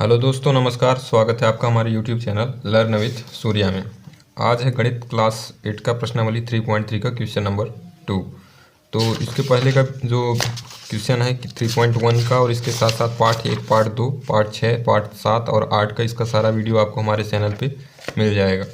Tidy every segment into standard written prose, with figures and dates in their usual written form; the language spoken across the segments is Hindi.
हेलो दोस्तों, नमस्कार। स्वागत है आपका हमारे YouTube channel learn with Surya में। आज है गणित क्लास 8 का प्रश्नावली 3.3 का क्वेश्चन नंबर 2। तो इसके पहले का जो क्वेश्चन है 3.1 का, और इसके साथ साथ पार्ट 1, पार्ट 2, पार्ट 6, पार्ट 7 और 8 का इसका सारा वीडियो आपको हमारे चैनल पे मिल जाएगा।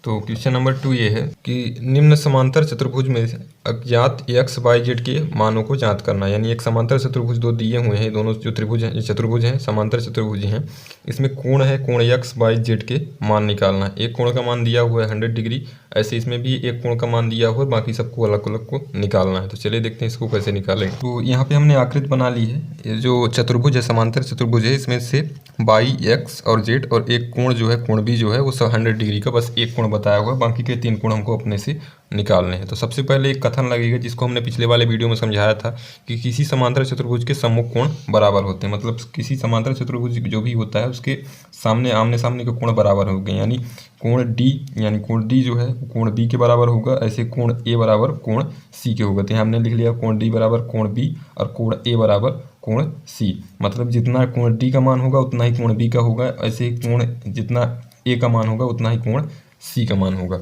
तो क्वेश्चन नंबर 2 ये है कि निम्न समांतर चतुर्भुज में अज्ञात एक्स वाई जेड के मानों को ज्ञात करना। यानी एक समांतर चतुर्भुज दो दिए हुए हैं, दोनों जो त्रिभुज हैं, चतुर्भुज हैं, समांतर चतुर्भुज हैं। इसमें कोण है, कोण एक्स वाई जेड के मान निकालना है। एक कोण का मान दिया हुआ है 100 डिग्री, ऐसे इसमें भी एक कोण का मान दिया हुआ है, बाकी सबको अलग अलग को निकालना है। तो चलिए देखते हैं इसको कैसे निकालेंगे। तो यहाँ पे हमने आकृति बना ली है। ये जो चतुर्भुज है, समांतर चतुर्भुज है, इसमें से वाई एक्स और जेड और एक कोण जो है, कोण बी जो है वो 100 डिग्री का बस एक कोण बताया हुआ है, बाकी के 3 कोण हमको अपने से निकालने हैं। तो सबसे पहले एक कथन लगेगा जिसको हमने पिछले वाले वीडियो में समझाया था कि किसी समांतर चतुर्भुज के सम्मुख कोण बराबर होते हैं। मतलब किसी समांतर चतुर्भुज जो भी होता है उसके सामने आमने सामने के कोण बराबर होंगे। यानी कोण डी, यानी कोण डी जो है कोण बी के बराबर होगा। ऐसे कोण ए बराबर कोण सी के होगा। तो यहाँ हमने लिख लिया कोण डी बराबर कोण बी और कोण ए बराबर कोण सी। मतलब जितना कोण डी का मान होगा उतना ही कोण बी का होगा। ऐसे ही कोण जितना ए का मान होगा उतना ही कोण सी का मान होगा।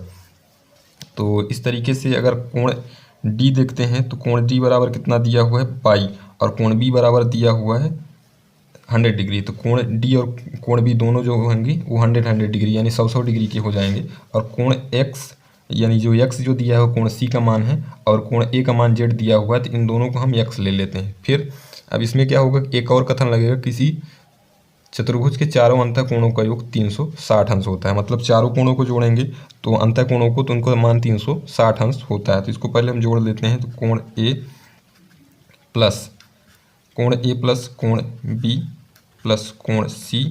तो इस तरीके से अगर कोण डी देखते हैं तो कोण डी बराबर कितना दिया हुआ है पाई, और कोण बी बराबर दिया हुआ है 100 डिग्री। तो कोण डी और कोण बी दोनों जो होंगे वो 100 डिग्री यानी 100 डिग्री के हो जाएंगे। और कोण एक्स यानी जो एक्स जो दिया है वो कोण सी का मान है, और कोण ए का मान जेड दिया हुआ है, तो इन दोनों को हम एक्स ले लेते हैं। फिर अब इसमें क्या होगा, एक और कथन लगेगा, किसी चतुर्भुज के चारों अंतः कोणों का योग 360 अंश होता है। मतलब चारों कोणों को जोड़ेंगे तो अंतः कोणों को, तो उनका मान 360 अंश होता है। तो इसको पहले हम जोड़ लेते हैं। तो कोण ए प्लस कोण बी प्लस कोण सी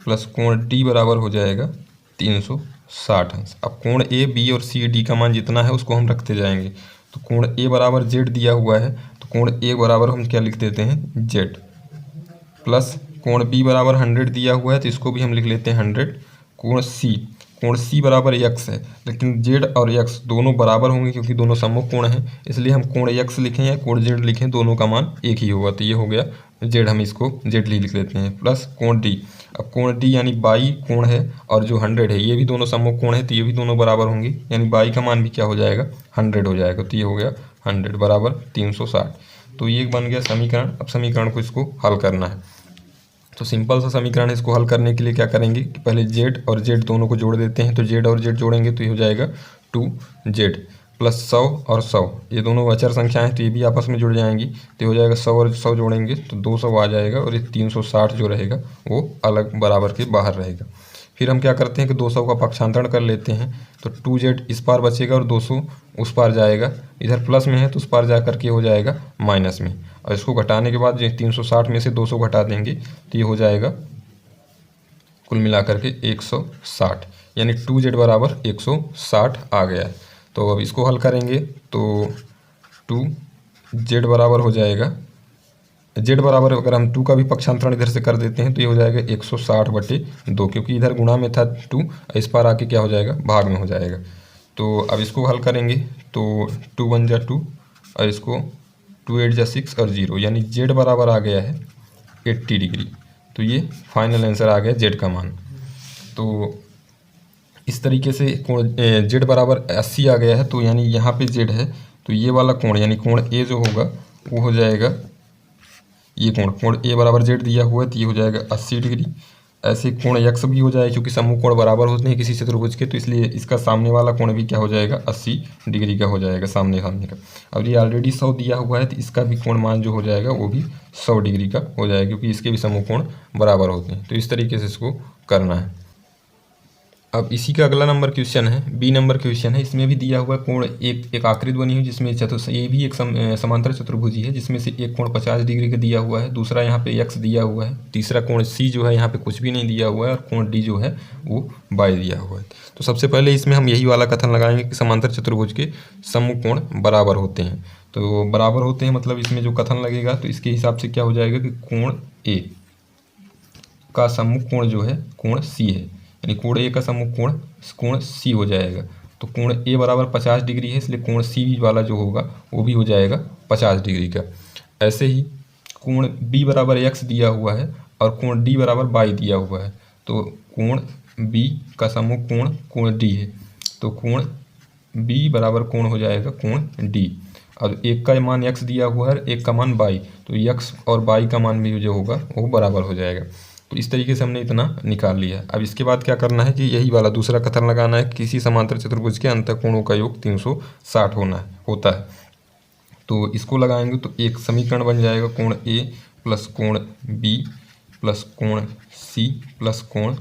प्लस कोण डी बराबर हो जाएगा 360 अंश। अब कोण ए बी और सी डी का मान जितना है उसको हम रखते जाएंगे। तो कोण ए बराबर जेड दिया हुआ है, तो कोण ए बराबर हम क्या लिख देते हैं जेड, प्लस कोण बी बराबर 100 दिया हुआ है तो इसको भी हम लिख लेते हैं 100। कोण सी बराबर एक्स है, लेकिन जेड और एक्स दोनों बराबर होंगे क्योंकि दोनों सम्मुख कोण हैं, इसलिए हम कोण एक्स लिखें या कोण जेड लिखें दोनों का मान एक ही होगा। तो ये हो गया जेड, हम इसको जेड लिख लेते हैं, प्लस कोण डी। अब कोण डी यानी बाई कोण है और जो 100 है ये भी दोनों सम्मुख कोण है, तो ये भी दोनों बराबर होंगे, यानी बाई का मान भी क्या हो जाएगा 100 हो जाएगा। तो ये हो गया 100 बराबर 360। तो ये बन गया समीकरण। अब समीकरण को इसको हल करना है। तो सिंपल सा समीकरण है, इसको हल करने के लिए क्या करेंगे कि पहले जेड और जेड दोनों को जोड़ देते हैं। तो जेड और जेड जोड़ेंगे तो ये हो जाएगा 2z प्लस 100 और 100, ये दोनों अचर संख्याएं तो ये भी आपस में जुड़ जाएंगी। तो ये हो जाएगा 100 और 100 जोड़ेंगे तो 200 आ जाएगा, और ये 360 जो रहेगा वो अलग बराबर के बाहर रहेगा। फिर हम क्या करते हैं कि 200 का पक्षांतरण कर लेते हैं। तो 2z इस पार बचेगा और 200 उस पार जाएगा। इधर प्लस में है तो उस पार जा करके हो जाएगा माइनस में, और इसको घटाने के बाद 360 में से 200 घटा देंगे तो ये हो जाएगा कुल मिलाकर के 160, यानी 2z बराबर 160 आ गया है। तो अब इसको हल करेंगे तो 2z बराबर हो जाएगा, जेड बराबर अगर हम 2 का भी पक्षांतरण इधर से कर देते हैं तो ये हो जाएगा 160/2, क्योंकि इधर गुणा में था 2, इस पार आके क्या हो जाएगा भाग में हो जाएगा। तो अब इसको हल करेंगे तो 2 1 जा 2 और इसको 2 8 जा 6 और 0, यानी जेड बराबर आ गया है 80 डिग्री। तो ये फाइनल आंसर आ गया जेड का मान। तो इस तरीके से कोण जेड बराबर 80 आ गया है। तो यानी यहाँ पे जेड है तो ये वाला कोण यानी कोण ए जो होगा वो हो जाएगा ये कोण ए बराबर जेड दिया हुआ है तो ये हो जाएगा 80 डिग्री। ऐसे कोण एक्स भी हो जाएगा क्योंकि सम्मुख कोण बराबर होते हैं किसी चतुर्भुज के, तो इसलिए इसका सामने वाला कोण भी क्या हो जाएगा 80 डिग्री का हो जाएगा सामने का। अब ये ऑलरेडी 100 दिया हुआ है तो इसका भी कोण मान जो हो जाएगा वो भी 100 डिग्री का हो जाएगा, क्योंकि इसके भी सम्मुख कोण बराबर होते हैं। तो इस तरीके से इसको करना है। अब इसी का अगला नंबर क्वेश्चन है, बी नंबर क्वेश्चन है। इसमें भी दिया हुआ कोण एक आकृति बनी हुई जिसमें ये भी एक समांतर चतुर्भुज है, जिसमें से एक कोण 50 डिग्री का दिया हुआ है, दूसरा यहाँ पे x दिया हुआ है, तीसरा कोण c जो है यहाँ पे कुछ भी नहीं दिया हुआ है, और कोण d जो है वो y दिया हुआ है। तो सबसे पहले इसमें हम यही वाला कथन लगाएंगे कि समांतर चतुर्भुज के सम्मुख कोण बराबर होते हैं। तो बराबर होते हैं मतलब इसमें जो कथन लगेगा तो इसके हिसाब से क्या हो जाएगा कि कोण a का सम्मुख कोण जो है कोण c है, यानी कोण ए का सम्मुख कोण सी हो जाएगा। तो कोण ए बराबर 50 डिग्री है, इसलिए कोण सी वाला जो होगा वो भी हो जाएगा 50 डिग्री का। ऐसे ही कोण बी बराबर एक्स दिया हुआ है और कोण डी बराबर बाई दिया हुआ है। तो कोण बी का समूह कोण डी है, तो कोण बी बराबर कोण हो जाएगा कोण डी। अब एक का मान x दिया हुआ है, एक का मान बाई, तो x और बाई का मान भी जो होगा वो बराबर हो जाएगा। तो इस तरीके से हमने इतना निकाल लिया। अब इसके बाद क्या करना है कि यही वाला दूसरा कथन लगाना है, किसी समांतर चतुर्भुज के अंतःकोणों का योग 360 होता है। तो इसको लगाएंगे तो एक समीकरण बन जाएगा कोण ए प्लस कोण बी प्लस कोण सी प्लस कोण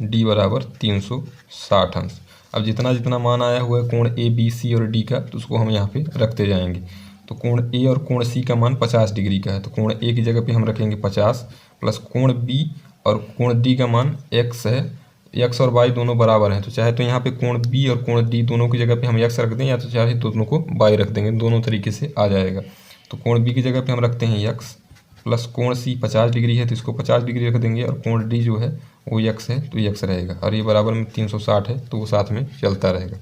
डी बराबर 360 अंश। अब जितना जितना मान आया हुआ है कोण ए बी सी और डी का, तो उसको हम यहाँ पे रखते जाएंगे। तो कोण ए और कोण सी का मान 50 डिग्री का है, तो कोण ए की जगह पे हम रखेंगे 50 प्लस कोण बी और कोण डी का मान x है। x और y दोनों बराबर हैं, तो चाहे तो यहाँ पे कोण b और कोण d दोनों की जगह पे हम x रख दें, या तो चाहे दोनों को y रख देंगे, दोनों तरीके से आ जाएगा। तो कोण b की जगह पे हम रखते हैं x प्लस कोण c 50 डिग्री है तो इसको 50 डिग्री रख देंगे, और कोण d जो है वो x है तो x रहेगा, और ये बराबर में 360 है तो वो साथ में चलता रहेगा।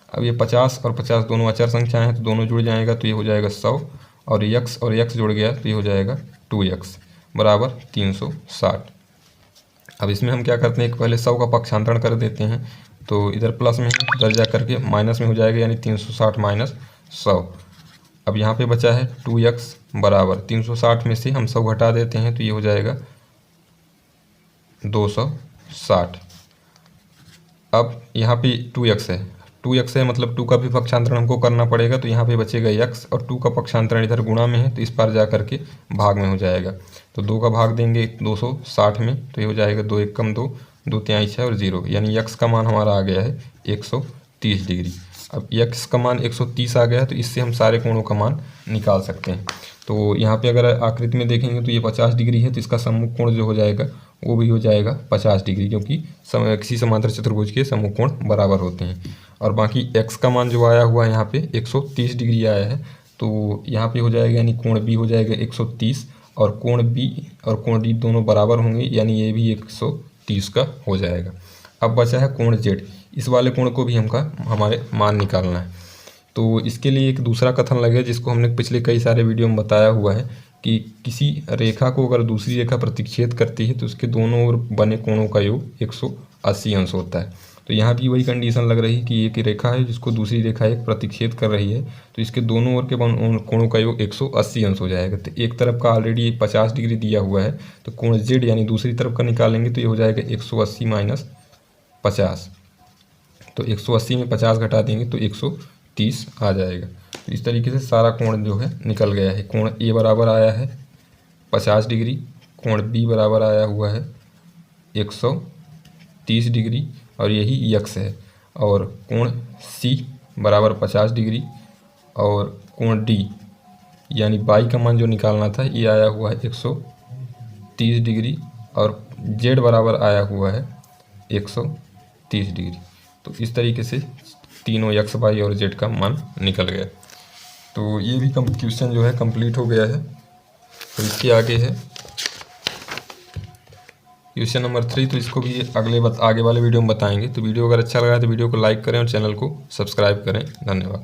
अब ये 50 और 50 दोनों अचर संख्याएँ हैं तो दोनों जुड़ जाएगा, तो ये हो जाएगा 100 और x जुड़ गया तो ये हो जाएगा 2x बराबर 360। अब इसमें हम क्या करते हैं, एक पहले 100 का पक्षांतरण कर देते हैं, तो इधर प्लस में इधर जा करके माइनस में हो जाएगा, यानी 360 माइनस 100। अब यहाँ पे बचा है 2x बराबर 360 में से हम 100 घटा देते हैं तो ये हो जाएगा 260। अब यहाँ पे 2x है मतलब 2 का भी पक्षांतरण हमको करना पड़ेगा, तो यहाँ पे बचेगा x और 2 का पक्षांतरण इधर गुणा में है तो इस पार जा करके भाग में हो जाएगा। तो 2 का भाग देंगे 260 में तो ये हो जाएगा 2 एक कम 2, 2 तिहाई 6 और 0, यानी x का मान हमारा आ गया है 130 डिग्री। अब x का मान 130 आ गया है तो इससे हम सारे कोणों का मान निकाल सकते हैं। तो यहाँ पे अगर आकृति में देखेंगे तो ये 50 डिग्री है, तो इसका सम्मुख कोण जो हो जाएगा वो भी हो जाएगा 50 डिग्री, क्योंकि किसी समांतर चतुर्भुज के सम्मुख कोण बराबर होते हैं। और बाकी x का मान जो आया हुआ है यहाँ पे 130 डिग्री आया है, तो यहाँ पे हो जाएगा यानी कोण b हो जाएगा 130 और कोण b और कोण d दोनों बराबर होंगे, यानी ये भी 130 का हो जाएगा। अब बचा है कोण z, इस वाले कोण को भी हमारे मान निकालना है। तो इसके लिए एक दूसरा कथन लगे जिसको हमने पिछले कई सारे वीडियो में बताया हुआ है कि किसी रेखा को अगर दूसरी रेखा प्रतिच्छेद करती है तो उसके दोनों ओर बने कोणों का योग 180 अंश होता है। तो यहाँ भी वही कंडीशन लग रही है कि एक रेखा है जिसको दूसरी रेखा एक प्रतिच्छेद कर रही है, तो इसके दोनों ओर के कोणों का योग 180 अंश हो जाएगा। तो एक तरफ का ऑलरेडी 50 डिग्री दिया हुआ है, तो कोण z यानी दूसरी तरफ का निकालेंगे तो ये हो जाएगा 180 माइनस 50। तो 180 में 50 घटा देंगे तो 130 आ जाएगा। तो इस तरीके से सारा कोण जो है निकल गया है। कोण ए बराबर आया है 50 डिग्री, कोण बी बराबर आया हुआ है 130 डिग्री और यही x है, और कोण सी बराबर 50 डिग्री और कोण डी यानी बाई का मान जो निकालना था ये आया हुआ है 130 डिग्री और z बराबर आया हुआ है 130 डिग्री। तो इस तरीके से तीनों x, y और z का मान निकल गया। तो ये भी क्वेश्चन जो है कंप्लीट हो गया है। तो इसके आगे है क्वेश्चन नंबर 3, तो इसको भी आगे वाले वीडियो में बताएंगे। तो वीडियो अगर अच्छा लगा तो वीडियो को लाइक करें और चैनल को सब्सक्राइब करें। धन्यवाद।